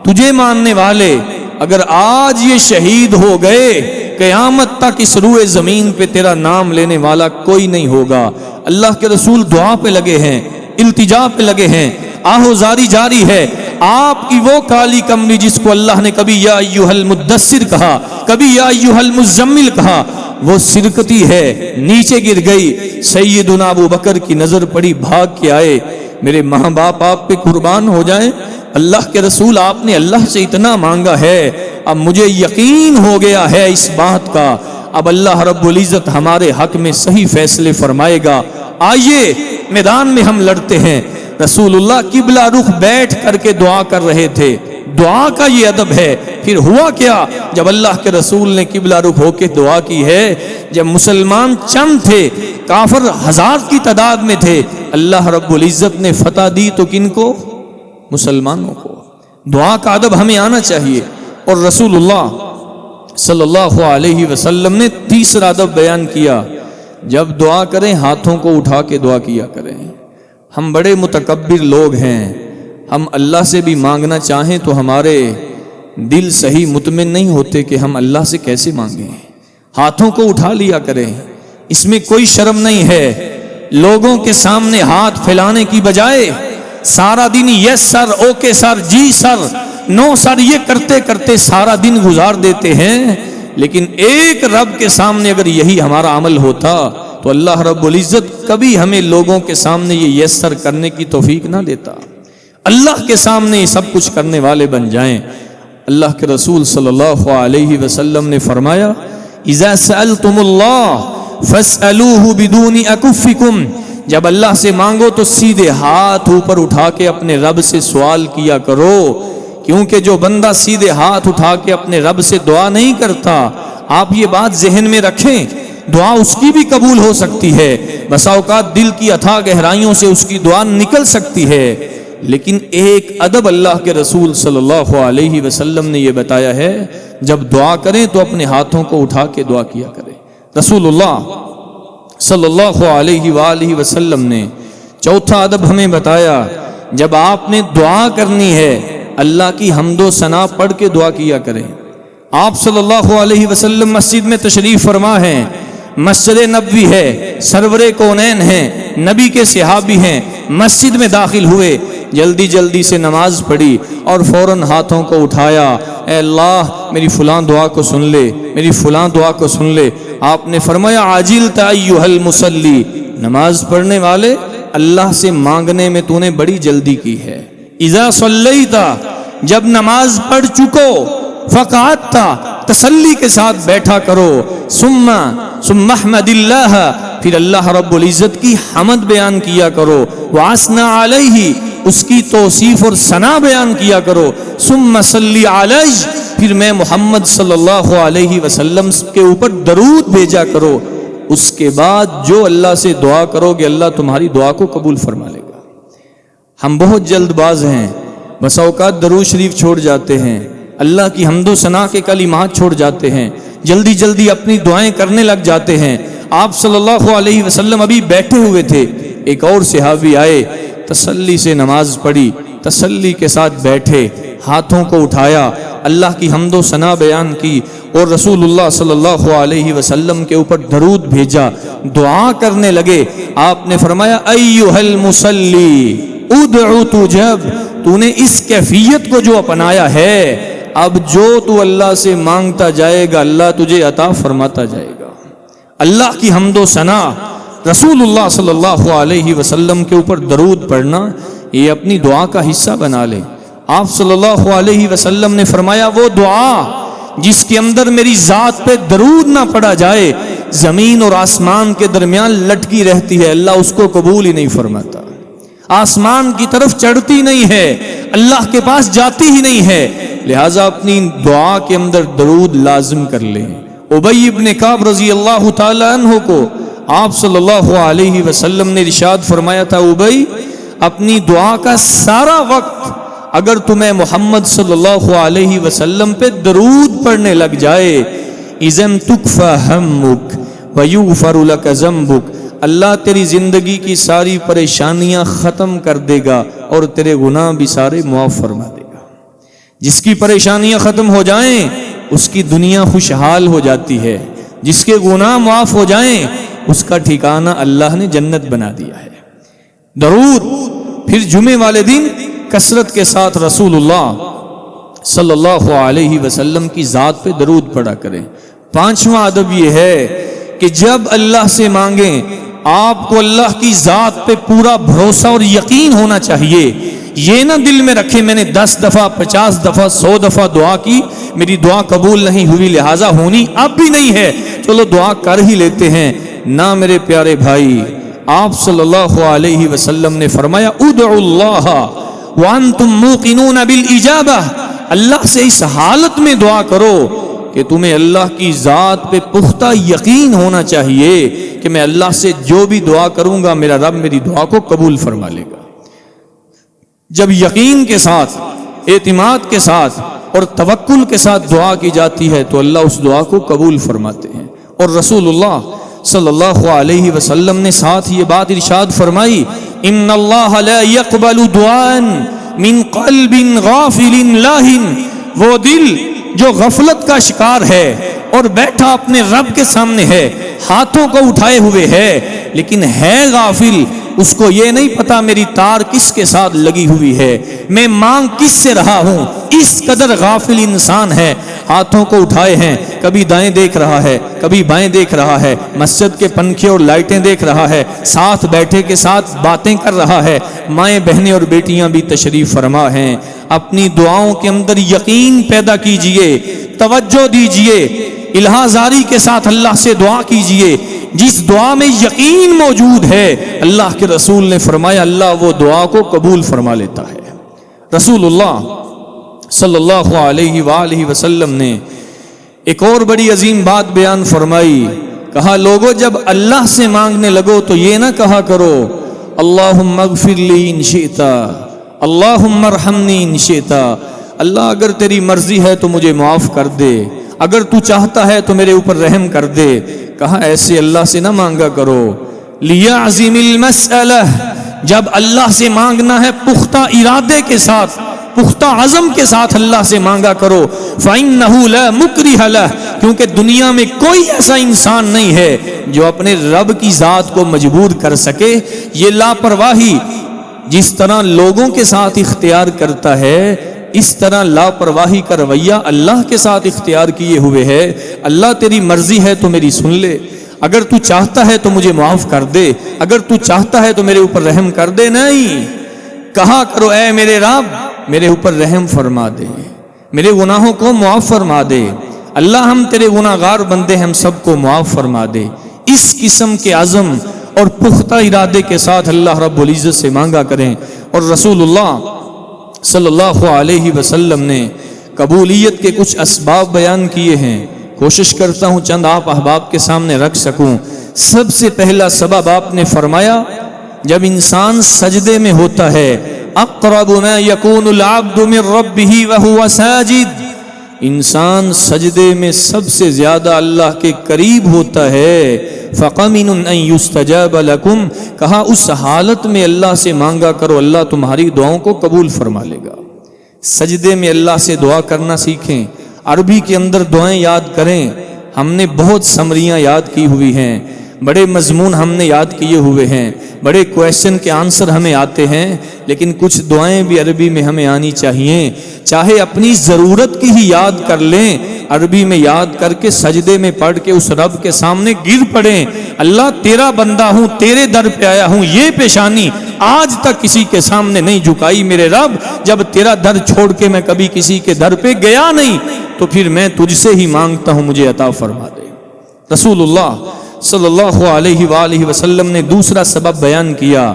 تجھے ماننے والے اگر آج یہ شہید ہو گئے، قیامت تک اس روئے زمین پہ تیرا نام لینے والا کوئی نہیں ہوگا۔ اللہ کے رسول دعا پہ لگے ہیں، التجا پہ لگے ہیں، آہوزاری جاری ہے. آپ کی وہ کالی کمری جس کو اللہ نے کبھی یا ایھا المدثر کہا, کبھی یا ایھا المزمل کہا, وہ سرکتی ہے, نیچے گر گئی. سیدنا ابو بکر کی نظر پڑی, بھاگ کے آئے. میرے ماں باپ آپ پہ قربان ہو جائیں, اللہ کے رسول آپ نے اللہ سے اتنا مانگا ہے, اب مجھے یقین ہو گیا ہے اس بات کا, اب اللہ رب العزت ہمارے حق میں صحیح فیصلے فرمائے گا, آئیے میدان میں ہم لڑتے ہیں. رسول اللہ قبلہ رخ بیٹھ کر کے دعا کر رہے تھے. دعا کا یہ ادب ہے. پھر ہوا کیا جب اللہ کے رسول نے قبلہ رخ ہو کے دعا کی ہے؟ جب مسلمان چند تھے, کافر ہزار کی تعداد میں تھے, اللہ رب العزت نے فتح دی تو کن کو؟ مسلمانوں کو. دعا کا ادب ہمیں آنا چاہیے. اور رسول اللہ صلی اللہ علیہ وسلم نے تیسرا ادب بیان کیا, جب دعا کریں ہاتھوں کو اٹھا کے دعا کیا کریں. ہم بڑے متکبر لوگ ہیں, ہم اللہ سے بھی مانگنا چاہیں تو ہمارے دل صحیح مطمئن نہیں ہوتے کہ ہم اللہ سے کیسے مانگیں. ہاتھوں کو اٹھا لیا کریں, اس میں کوئی شرم نہیں ہے. لوگوں کے سامنے ہاتھ پھیلانے کی بجائے سارا دن یس سر, اوکے سر, جی سر, نو سر یہ کرتے کرتے سارا دن گزار دیتے ہیں. لیکن ایک رب کے سامنے اگر یہی ہمارا عمل ہوتا تو اللہ رب العزت کبھی ہمیں لوگوں کے سامنے یہ یس سر کرنے کی توفیق نہ دیتا. اللہ کے سامنے سب کچھ کرنے والے بن جائیں. اللہ کے رسول صلی اللہ علیہ وسلم نے فرمایا, اذا سألتم اللہ فاسألوہ بدون اکفکم, جب اللہ سے مانگو تو سیدھے ہاتھ اوپر اٹھا کے اپنے رب سے سوال کیا کرو. کیونکہ جو بندہ سیدھے ہاتھ اٹھا کے اپنے رب سے دعا نہیں کرتا, آپ یہ بات ذہن میں رکھیں, دعا اس کی بھی قبول ہو سکتی ہے. بسا اوقات دل کی اتھاہ گہرائیوں سے اس کی دعا نکل سکتی ہے. لیکن ایک ادب اللہ کے رسول صلی اللہ علیہ وسلم نے یہ بتایا ہے, جب دعا کریں تو اپنے ہاتھوں کو اٹھا کے دعا کیا کریں. رسول اللہ صلی اللہ علیہ وآلہ وسلم نے چوتھا ادب ہمیں بتایا, جب آپ نے دعا کرنی ہے اللہ کی حمد و ثنا پڑھ کے دعا کیا کریں. آپ صلی اللہ علیہ وسلم مسجد میں تشریف فرما ہیں, مسجد نبوی ہے, سرور کونین ہیں, نبی کے صحابی ہیں, مسجد میں داخل ہوئے, جلدی جلدی سے نماز پڑھی اور فوراً ہاتھوں کو اٹھایا, اے اللہ میری فلاں دعا کو سن لے, میری فلاں دعا کو سن لے. آپ نے فرمایا, عاجلت ایھا المصلی, نماز پڑھنے والے اللہ سے مانگنے میں تو نے بڑی جلدی کی ہے. اذا صلیت, جب نماز پڑھ چکو, فقعدت, تسلی کے ساتھ بیٹھا کرو, ثم احمد اللہ, پھر اللہ رب العزت کی حمد بیان کیا کرو, واثنى علیہ, اس کی توصیف اور ثنا بیان کیا کرو, ثم صلی علیہ, پھر میں محمد صلی اللہ علیہ وسلم کے اوپر درود بھیجا کرو. اس کے بعد جو اللہ سے دعا کرو گے اللہ تمہاری دعا کو قبول فرما لے گا. ہم بہت جلد باز ہیں, بسا اوقات درود شریف چھوڑ جاتے ہیں, اللہ کی حمد و ثنا کے کلمات چھوڑ جاتے ہیں, جلدی جلدی اپنی دعائیں کرنے لگ جاتے ہیں. آپ صلی اللہ علیہ وسلم ابھی بیٹھے ہوئے تھے, ایک اور صحابی آئے, تسلی سے نماز پڑھی, تسلی کے ساتھ بیٹھے, ہاتھوں کو اٹھایا, اللہ کی حمد و ثنا بیان کی اور رسول اللہ صلی اللہ علیہ وسلم کے اوپر درود بھیجا, دعا کرنے لگے. آپ نے فرمایا, ایھا المصلی ادعو تجب, تو نے اس کیفیت کو جو اپنایا ہے, اب جو تو اللہ سے مانگتا جائے گا اللہ تجھے عطا فرماتا جائے گا. اللہ کی حمد و ثنا, رسول اللہ صلی اللہ علیہ وسلم کے اوپر درود پڑھنا, یہ اپنی دعا کا حصہ بنا لے. آپ صلی اللہ علیہ وسلم نے فرمایا, وہ دعا جس کے اندر میری ذات پہ درود نہ پڑا جائے زمین اور آسمان کے درمیان لٹکی رہتی ہے, اللہ اس کو قبول ہی نہیں فرماتا. آسمان کی طرف چڑھتی نہیں ہے, اللہ کے پاس جاتی ہی نہیں ہے. لہٰذا اپنی دعا کے اندر درود لازم کر لیں. ابی ابن کعب رضی اللہ تعالی عنہ کو آپ صلی اللہ علیہ وسلم نے ارشاد فرمایا تھا, ابی اپنی دعا کا سارا وقت اگر تمہیں محمد صلی اللہ علیہ وسلم پہ درود پڑھنے لگ جائے, اذن تکفی ہمک ویغفر لک ذنبک, اللہ تیری زندگی کی ساری پریشانیاں ختم کر دے گا اور تیرے گناہ بھی سارے معاف فرما دے گا. جس کی پریشانیاں ختم ہو جائیں اس کی دنیا خوشحال ہو جاتی ہے, جس کے گناہ معاف ہو جائیں اس کا ٹھکانہ اللہ نے جنت بنا دیا ہے. درود, پھر جمعے والے دن کثرت کے ساتھ رسول اللہ صلی اللہ علیہ وسلم کی ذات پہ درود پڑھا کریں۔ پانچواں ادب یہ ہے کہ جب اللہ سے مانگیں آپ کو اللہ کی ذات پہ پورا بھروسہ اور یقین ہونا چاہیے۔ یہ نہ دل میں رکھے میں نے 10 دفعہ 50 دفعہ 100 دفعہ دعا کی، میری دعا قبول نہیں ہوئی لہٰذا ہونی اب بھی نہیں ہے، چلو دعا کر ہی لیتے ہیں۔ نہ میرے پیارے بھائی، آپ صلی اللہ علیہ وسلم نے فرمایا ادعوا اللہ وانتم موقنون بالاجابہ، اللہ سے اس حالت میں دعا کرو کہ تمہیں اللہ کی ذات پہ پختہ یقین ہونا چاہیے کہ میں اللہ سے جو بھی دعا کروں گا میرا رب میری دعا کو قبول فرما لے گا۔ جب یقین کے ساتھ، اعتماد کے ساتھ اور توکل کے ساتھ دعا کی جاتی ہے تو اللہ اس دعا کو قبول فرماتے ہیں۔ اور رسول اللہ صلی اللہ علیہ وسلم نے ساتھ یہ بات ارشاد فرمائی ان اللہ لا يقبل دعاء من قلب غافل لاہن، وہ دل جو غفلت کا شکار ہے اور بیٹھا اپنے رب کے سامنے ہے، ہاتھوں کو اٹھائے ہوئے ہے لیکن ہے غافل، اس کو یہ نہیں پتا میری تار کس کے ساتھ لگی ہوئی ہے، میں مانگ کس سے رہا ہوں، اس قدر غافل انسان ہے، ہاتھوں کو اٹھائے ہیں، کبھی دائیں دیکھ رہا ہے کبھی بائیں دیکھ رہا ہے، مسجد کے پنکھے اور لائٹیں دیکھ رہا ہے، ساتھ بیٹھے کے ساتھ باتیں کر رہا ہے، مائیں بہنیں اور بیٹیاں بھی تشریف فرما ہیں۔ اپنی دعاؤں کے اندر یقین پیدا کیجئے، توجہ دیجئے، الہازاری کے ساتھ اللہ سے دعا کیجئے، جس دعا میں یقین موجود ہے اللہ کے رسول نے فرمایا اللہ وہ دعا کو قبول فرما لیتا ہے۔ رسول اللہ صلی اللہ علیہ وآلہ وسلم نے ایک اور بڑی عظیم بات بیان فرمائی، کہا لوگوں جب اللہ سے مانگنے لگو تو یہ نہ کہا کرو اللہم اغفر لی ان شئت، اللہم ارحمنی ان شئت، اللہ اگر تیری مرضی ہے تو مجھے معاف کر دے، اگر تو چاہتا ہے تو میرے اوپر رحم کر دے۔ کہا ایسے اللہ سے نہ مانگا کرو، لیعظم المسئلہ، جب اللہ سے مانگنا ہے پختہ ارادے کے ساتھ، پختہ عزم کے ساتھ اللہ سے مانگا کرو، فَإِنَّهُ لَا مُكْرِهَ لَهُ، کیونکہ دنیا میں کوئی ایسا انسان نہیں ہے جو اپنے رب کی ذات کو مجبور کر سکے۔ یہ لاپرواہی جس طرح لوگوں کے ساتھ اختیار کرتا ہے اس طرح لاپرواہی کا رویہ اللہ کے ساتھ اختیار کیے ہوئے ہے۔ اللہ تیری مرضی ہے تو میری سن لے، اگر تو چاہتا ہے تو مجھے معاف کر دے، اگر تو چاہتا ہے تو میرے اوپر رحم کر دے، نہیں کہا کرو اے میرے رب میرے اوپر رحم فرما دے، میرے گناہوں کو معاف فرما دے، اللہ ہم تیرے گناہگار بندے ہم سب کو معاف فرما دے۔ اس قسم کے عزم اور پختہ ارادے کے ساتھ اللہ رب العزت سے مانگا کریں۔ اور رسول اللہ صلی اللہ علیہ وسلم نے قبولیت کے کچھ اسباب بیان کیے ہیں، کوشش کرتا ہوں چند آپ احباب کے سامنے رکھ سکوں۔ سب سے پہلا سبب آپ نے فرمایا جب انسان سجدے میں ہوتا ہے اقرب ما یکون العبد من ربہ وہو ساجد، انسان سجدے میں سب سے زیادہ اللہ کے قریب ہوتا ہے۔ فَقَمِنٌ أَن يُسْتَجَابَ لَكُمْ، کہا اس حالت میں اللہ سے مانگا کرو اللہ تمہاری دعاؤں کو قبول فرما لے گا۔ سجدے میں اللہ سے دعا کرنا سیکھیں، عربی کے اندر دعائیں یاد کریں۔ ہم نے بہت سمریاں یاد کی ہوئی ہیں، بڑے مضمون ہم نے یاد کیے ہوئے ہیں، بڑے کویشچن کے آنسر ہمیں آتے ہیں، لیکن کچھ دعائیں بھی عربی میں ہمیں آنی چاہیے، چاہے اپنی ضرورت کی ہی یاد کر لیں، عربی میں یاد کر کے سجدے میں پڑھ کے اس رب کے سامنے گر پڑیں، اللہ تیرا بندہ ہوں، تیرے در پہ آیا ہوں، یہ پیشانی آج تک کسی کے سامنے نہیں جھکائی میرے رب، جب تیرا در چھوڑ کے میں کبھی کسی کے در پہ گیا نہیں تو پھر میں تجھ سے ہی مانگتا ہوں مجھے عطا فرما دے۔ رسول اللہ صلی اللہ علیہ وآلہ وسلم نے دوسرا سبب بیان کیا،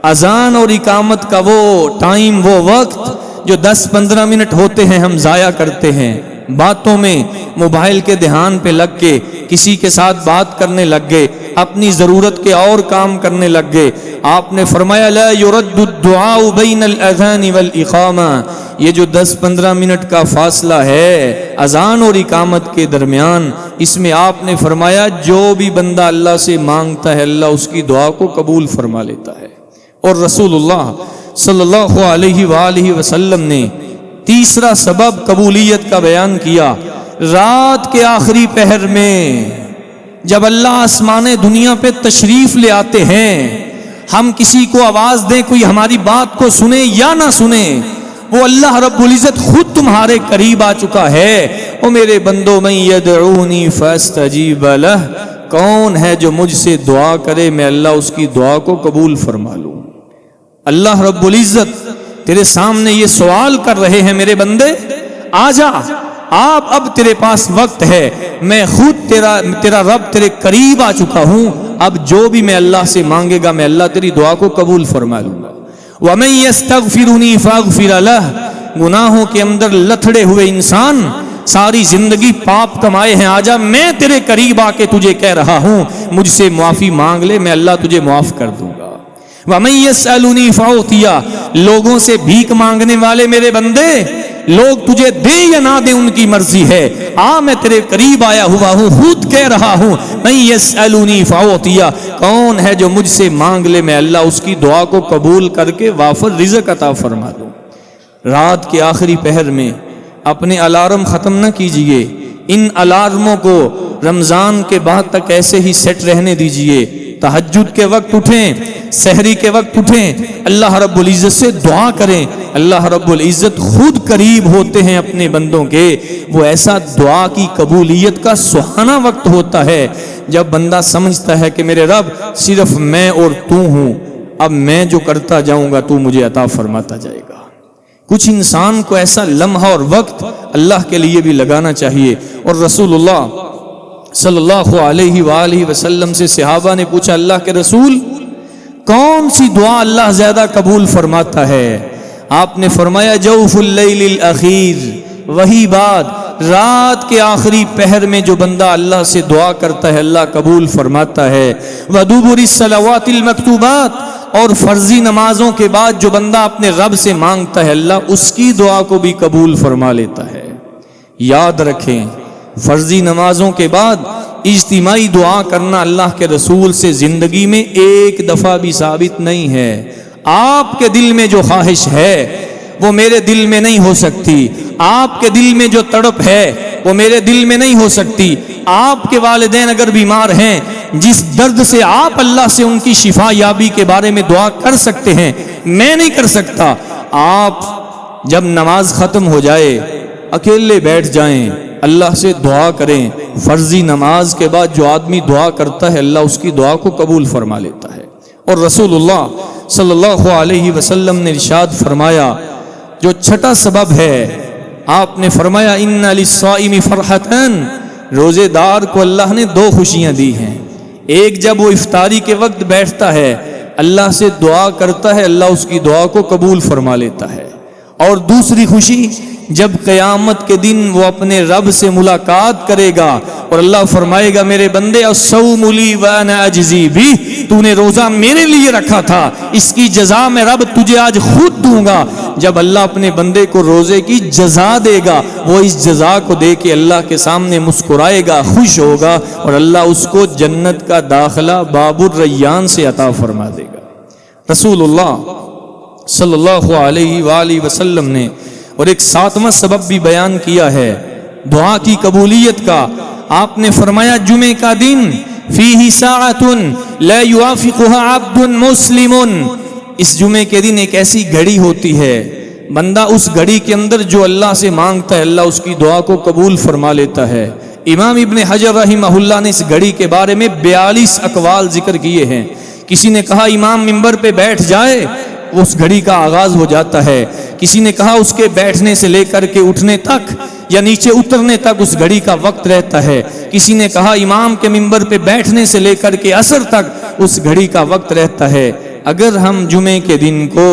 اذان اور اقامت کا وہ ٹائم، وہ وقت جو 10-15 منٹ ہوتے ہیں ہم ضائع کرتے ہیں، باتوں میں موبائل کے دھیان پہ لگ کے کسی کے ساتھ بات کرنے لگ گئے، اپنی ضرورت کے اور کام کرنے لگ گئے۔ آپ نے فرمایا لا يرد الدعاء بین الاذان والاقامہ، یہ جو 10-15 منٹ کا فاصلہ ہے اذان اور اقامت کے درمیان، اس میں آپ نے فرمایا جو بھی بندہ اللہ سے مانگتا ہے اللہ اس کی دعا کو قبول فرما لیتا ہے۔ اور رسول اللہ صلی اللہ علیہ وآلہ وسلم نے تیسرا سبب قبولیت کا بیان کیا، رات کے آخری پہر میں جب اللہ آسمان دنیا پہ تشریف لے آتے ہیں، ہم کسی کو آواز دیں، کوئی ہماری بات کو سنے یا نہ سنے، وہ اللہ رب العزت خود تمہارے قریب آ چکا ہے۔ او میرے بندو، من یدعونی فاستجیب لہ، کون ہے جو مجھ سے دعا کرے میں اللہ اس کی دعا کو قبول فرما لوں۔ اللہ رب العزت تیرے سامنے یہ سوال کر رہے ہیں، میرے بندے آ جا، اب تیرے پاس وقت ہے، میں خود تیرا رب تیرے قریب آ چکا ہوں، اب جو بھی میں اللہ سے مانگے گا میں اللہ تیری دعا کو قبول فرما لوں گا۔ وَمَن يَسْتَغْفِرُنِي فَأَغْفِرَ لَهُ، گناہوں کے اندر لتھڑے ہوئے انسان، ساری زندگی پاپ کمائے ہیں، آجا میں تیرے قریب آ کے تجھے کہہ رہا ہوں مجھ سے معافی مانگ لے، میں اللہ تجھے معاف کر دوں گا۔ وَمَن يَسْأَلُنِي فَأُعْطِيَهُ، لوگوں سے بھیک مانگنے والے میرے بندے، لوگ تجھے دیں یا نہ دیں ان کی مرضی ہے، میں تیرے قریب آیا ہوا ہوں، خود کہہ رہا ہوں من یسألنی فأعطیہ، کون ہے جو مجھ سے مانگ لے میں اللہ اس کی دعا کو قبول کر کے وافر رزق عطا فرما دوں۔ رات کے آخری پہر میں اپنے الارم ختم نہ کیجئے، ان الارموں کو رمضان کے بعد تک ایسے ہی سیٹ رہنے دیجئے، تہجد کے وقت اٹھیں، سحری کے وقت اٹھیں، اللہ رب العزت سے دعا کریں، اللہ رب العزت خود قریب ہوتے ہیں اپنے بندوں کے۔ وہ ایسا دعا کی قبولیت کا سہانا وقت ہوتا ہے جب بندہ سمجھتا ہے کہ میرے رب صرف میں اور تو ہوں، اب میں جو کرتا جاؤں گا تو مجھے عطا فرماتا جائے گا۔ کچھ انسان کو ایسا لمحہ اور وقت اللہ کے لیے بھی لگانا چاہیے۔ اور رسول اللہ صلی اللہ علیہ وآلہ وسلم سے صحابہ نے پوچھا، اللہ کے رسول کون سی دعا اللہ زیادہ قبول فرماتا ہے؟ آپ نے فرمایا جوف اللیل الاخیر، وہی بات رات کے آخری پہر میں جو بندہ اللہ سے دعا کرتا ہے اللہ قبول فرماتا ہے۔ ودبر الصلوات المکتوبات، اور فرضی نمازوں کے بعد جو بندہ اپنے رب سے مانگتا ہے اللہ اس کی دعا کو بھی قبول فرما لیتا ہے۔ یاد رکھیں، فرضی نمازوں کے بعد اجتماعی دعا کرنا اللہ کے رسول سے زندگی میں ایک دفعہ بھی ثابت نہیں ہے۔ آپ کے دل میں جو خواہش ہے وہ میرے دل میں نہیں ہو سکتی، آپ کے دل میں جو تڑپ ہے وہ میرے دل میں نہیں ہو سکتی۔ آپ کے والدین اگر بیمار ہیں، جس درد سے آپ اللہ سے ان کی شفا یابی کے بارے میں دعا کر سکتے ہیں، میں نہیں کر سکتا۔ آپ جب نماز ختم ہو جائے اکیلے بیٹھ جائیں، اللہ سے دعا کریں۔ فرضی نماز کے بعد جو آدمی دعا کرتا ہے اللہ اس کی دعا کو قبول فرما لیتا ہے۔ اور رسول اللہ صلی اللہ علیہ وسلم نے ارشاد فرمایا، جو چھٹا سبب ہے، آپ نے فرمایا ان للصائم فرحتان، روزے دار کو اللہ نے دو خوشیاں دی ہیں۔ ایک جب وہ افطاری کے وقت بیٹھتا ہے اللہ سے دعا کرتا ہے اللہ اس کی دعا کو قبول فرما لیتا ہے، اور دوسری خوشی جب قیامت کے دن وہ اپنے رب سے ملاقات کرے گا اور اللہ فرمائے گا میرے بندے الصوم لی وانا اجزی بھی، تو نے روزہ میرے لیے رکھا تھا، اس کی جزا میں رب تجھے آج خود دوں گا۔ جب اللہ اپنے بندے کو روزے کی جزا دے گا وہ اس جزا کو دے کے اللہ کے سامنے مسکرائے گا، خوش ہوگا، اور اللہ اس کو جنت کا داخلہ باب الریان سے عطا فرما دے گا۔ رسول اللہ صلی اللہ علیہ وآلہ وسلم نے اور ایک ساتواں سبب بھی بیان کیا ہے دعا کی قبولیت کا۔ آپ نے فرمایا جمعے کا دن فیہ ساعۃ لا یوافقها عبد مسلم، اس جمعے کے دن ایک ایسی گھڑی ہوتی ہے، بندہ اس گھڑی کے اندر جو اللہ سے مانگتا ہے اللہ اس کی دعا کو قبول فرما لیتا ہے۔ امام ابن حجر رحمہ اللہ نے اس گھڑی کے بارے میں 42 اقوال ذکر کیے ہیں۔ کسی نے کہا امام منبر پہ بیٹھ جائے اس گھڑی کا آغاز ہو جاتا ہے، کسی نے کہا اس کے بیٹھنے سے لے کر کے اٹھنے تک یا نیچے اترنے تک اس گھڑی کا وقت رہتا ہے، کسی نے کہا امام کے منبر پہ بیٹھنے سے لے کر کے عصر تک اس گھڑی کا وقت رہتا ہے۔ اگر ہم جمعے کے دن کو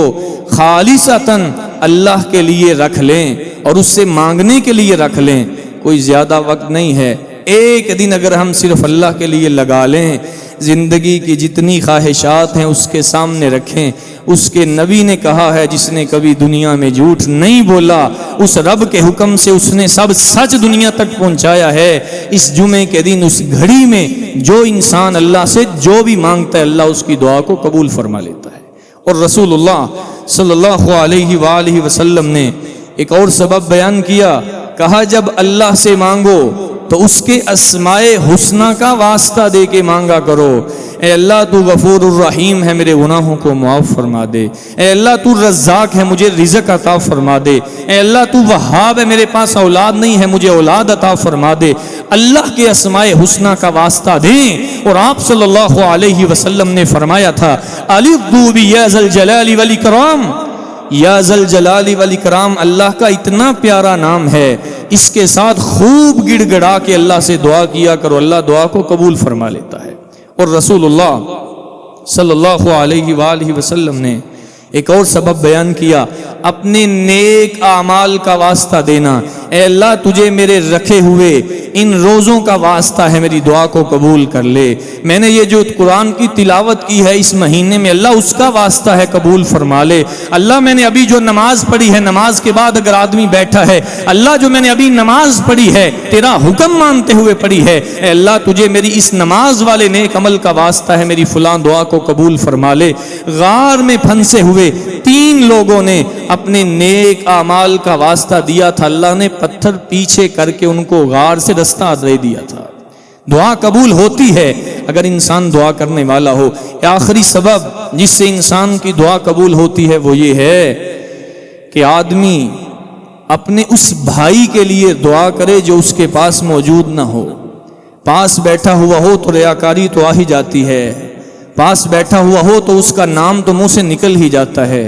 خالصتاً اللہ کے لیے رکھ لیں اور اس سے مانگنے کے لیے رکھ لیں، کوئی زیادہ وقت نہیں ہے، ایک دن اگر ہم صرف اللہ کے لیے لگا لیں، زندگی کی جتنی خواہشات ہیں اس کے سامنے رکھیں۔ اس کے نبی نے کہا ہے جس نے کبھی دنیا میں جھوٹ نہیں بولا، اس رب کے حکم سے اس نے سب سچ دنیا تک پہنچایا ہے۔ اس جمعے کے دن اس گھڑی میں جو انسان اللہ سے جو بھی مانگتا ہے اللہ اس کی دعا کو قبول فرما لیتا ہے۔ اور رسول اللہ صلی اللہ علیہ وآلہ وسلم نے ایک اور سبب بیان کیا، کہا جب اللہ سے مانگو تو اس کے اسماء حسنہ کا واسطہ دے کے مانگا کرو۔ اے اللہ تو غفور الرحیم ہے، میرے گناہوں کو معاف فرما دے۔ اے اللہ تو رزاق ہے، مجھے رزق عطا فرما دے۔ اے اللہ تو وہاب ہے، میرے پاس اولاد نہیں ہے، مجھے اولاد عطا فرما دے۔ اللہ کے اسماء حسنہ کا واسطہ دیں۔ اور آپ صلی اللہ علیہ وسلم نے فرمایا تھا الدو بیا ذل جلال والاکرام، یا ذل جلال والاکرام اللہ کا اتنا پیارا نام ہے، اس کے ساتھ خوب گڑ گڑا کے اللہ سے دعا کیا کرو، اللہ دعا کو قبول فرما لیتا ہے۔ اور رسول اللہ صلی اللہ علیہ وآلہ وسلم نے ایک اور سبب بیان کیا، اپنے نیک اعمال کا واسطہ دینا۔ اے اللہ تجھے میرے رکھے ہوئے ان روزوں کا واسطہ ہے، میری دعا کو قبول کر لے۔ میں نے یہ جو قرآن کی تلاوت کی ہے اس مہینے میں، اللہ اس کا واسطہ ہے، قبول فرما لے۔ اللہ میں نے ابھی جو نماز پڑھی ہے، نماز کے بعد اگر آدمی بیٹھا ہے، اللہ جو میں نے ابھی نماز پڑھی ہے تیرا حکم مانتے ہوئے پڑھی ہے، اے اللہ تجھے میری اس نماز والے نیک عمل کا واسطہ ہے، میری فلاں دعا کو قبول فرما لے۔ غار میں پھنسے ہوئے 3 لوگوں نے اپنے نیک اعمال کا واسطہ دیا تھا، اللہ نے پتھر پیچھے کر کے ان کو غار سے رستہ دے دیا تھا۔ دعا قبول ہوتی ہے اگر انسان دعا کرنے والا ہو۔ آخری سبب جس سے انسان کی دعا قبول ہوتی ہے وہ یہ ہے کہ آدمی اپنے اس بھائی کے لیے دعا کرے جو اس کے پاس موجود نہ ہو۔ پاس بیٹھا ہوا ہو تو ریاکاری تو آ ہی جاتی ہے، پاس بیٹھا ہوا ہو تو اس کا نام تو منہ سے نکل ہی جاتا ہے۔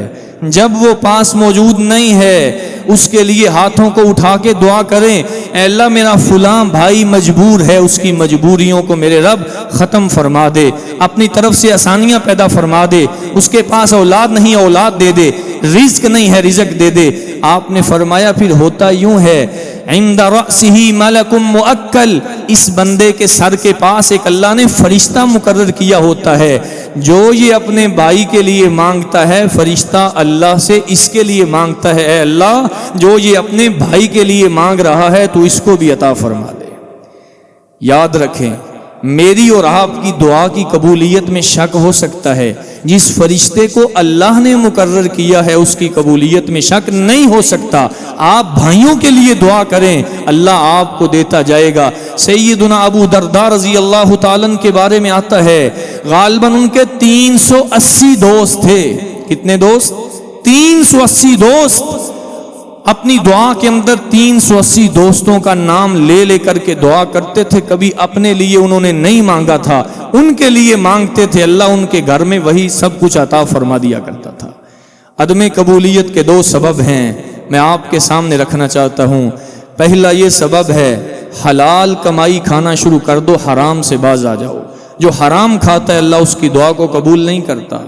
جب وہ پاس موجود نہیں ہے اس کے لیے ہاتھوں کو اٹھا کے دعا کریں، اے اللہ میرا فلاں بھائی مجبور ہے، اس کی مجبوریوں کو میرے رب ختم فرما دے، اپنی طرف سے آسانیاں پیدا فرما دے، اس کے پاس اولاد نہیں اولاد دے دے، رزق نہیں ہے رزق دے دے۔ آپ نے فرمایا پھر ہوتا یوں ہے عند رأسہ ملک مؤکل، اس بندے کے سر کے پاس ایک اللہ نے فرشتہ مقرر کیا ہوتا ہے، جو یہ اپنے بھائی کے لیے مانگتا ہے فرشتہ اللہ سے اس کے لیے مانگتا ہے، اے اللہ جو یہ اپنے بھائی کے لیے مانگ رہا ہے تو اس کو بھی عطا فرما دے۔ یاد رکھیں میری اور آپ کی دعا کی قبولیت میں شک ہو سکتا ہے، جس فرشتے کو اللہ نے مقرر کیا ہے اس کی قبولیت میں شک نہیں ہو سکتا۔ آپ بھائیوں کے لیے دعا کریں، اللہ آپ کو دیتا جائے گا۔ سیدنا ابو درداء رضی اللہ تعالیٰ کے بارے میں آتا ہے غالباً ان کے 380 دوست تھے۔ کتنے دوست؟ 380 دوست۔ اپنی دعا کے اندر 380 دوستوں کا نام لے لے کر کے دعا کرتے تھے، کبھی اپنے لیے انہوں نے نہیں مانگا تھا، ان کے لیے مانگتے تھے، اللہ ان کے گھر میں وہی سب کچھ عطا فرما دیا کرتا تھا۔ عدم قبولیت کے 2 سبب ہیں میں آپ کے سامنے رکھنا چاہتا ہوں۔ پہلا یہ سبب ہے حلال کمائی کھانا شروع کر دو، حرام سے باز آ جاؤ۔ جو حرام کھاتا ہے اللہ اس کی دعا کو قبول نہیں کرتا۔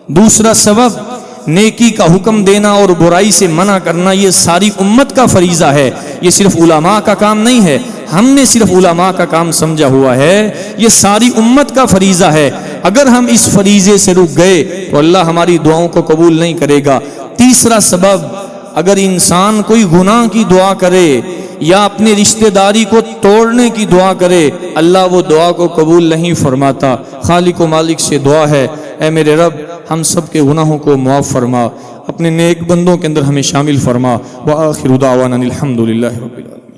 دوسرا سبب نیکی کا حکم دینا اور برائی سے منع کرنا، یہ ساری امت کا فریضہ ہے، یہ صرف علماء کا کام نہیں ہے، ہم نے صرف علماء کا کام سمجھا ہوا ہے، یہ ساری امت کا فریضہ ہے۔ اگر ہم اس فریضے سے رک گئے تو اللہ ہماری دعاؤں کو قبول نہیں کرے گا۔ تیسرا سبب، اگر انسان کوئی گناہ کی دعا کرے یا اپنے رشتہ داری کو توڑنے کی دعا کرے، اللہ وہ دعا کو قبول نہیں فرماتا۔ خالق و مالک سے دعا ہے اے میرے رب ہم سب کے گناہوں کو معاف فرما، اپنے نیک بندوں کے اندر ہمیں شامل فرما۔ وآخر دعوانا الحمدللہ رب العالمین۔